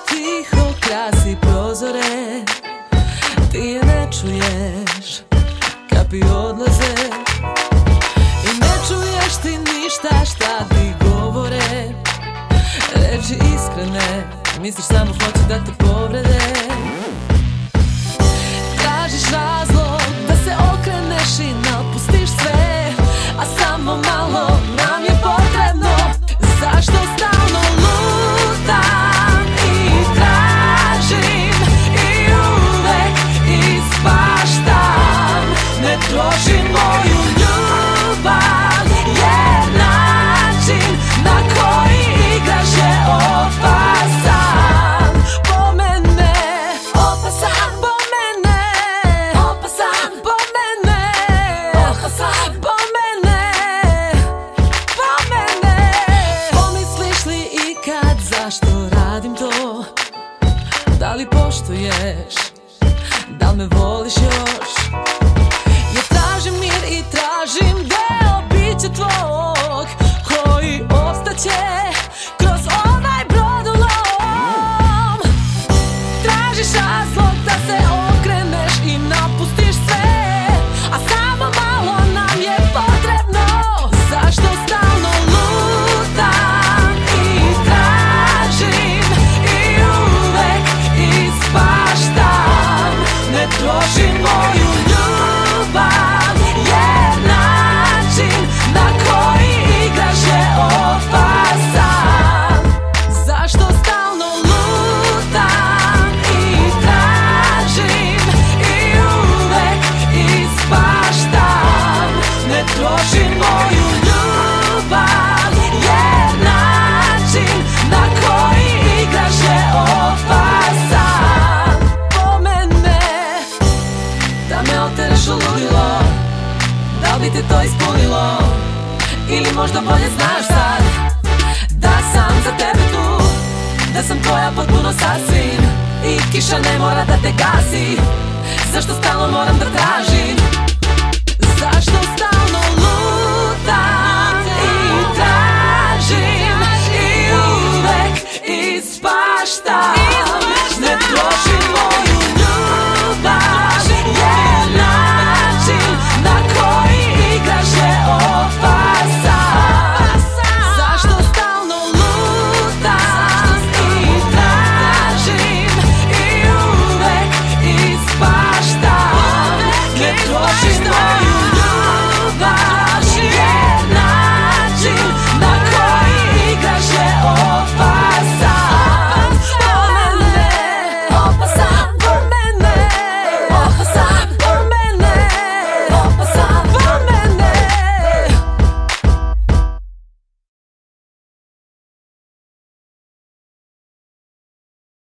tiho krasi prozore, ti je ne čuješ, kapi odlaze i ne čuješ ti ništa šta ti govore. Reči iskrene, misliš samo hoće da te povrede. Tražiš razlog da se okreneš i napustiš sve, a samo malo nam je potrebno. Zašto stalno lutam i tražim i uvek ispaštam? Ne trošim moju ljubav, jer način na koji igraš je opasan. Po mene, opasan, po mene, opasan, po mene, opasan, po mene, po mene. Pomisliš li ikad zašto radim to? Da li poštuješ, da li me voliš još? Ja tražim mir i tražim deo bića tvog, koji opstaće kroz ovaj brodolom. Tražiš razlog da se okreneš i napustiš sve, a samo malo nam je potrebno. Zašto stalno lutam i tražim i uvek ispaštam? Ne trošim moju ljubav, jer način na koji igraš je opasan. Zašto stalno lutam i tražim i uvek ispaštam? Ne trošim moju ljubav, jer način na koji igraš je opasan. Po mene, da me otereš u ludilo, da li bi te to ispunilo? Ili možda bolje znaš sad da sam za tebe tu, da sam tvoja potpuno sasvim i kiša ne mora da te gasi. Zašto stalno moram da tražim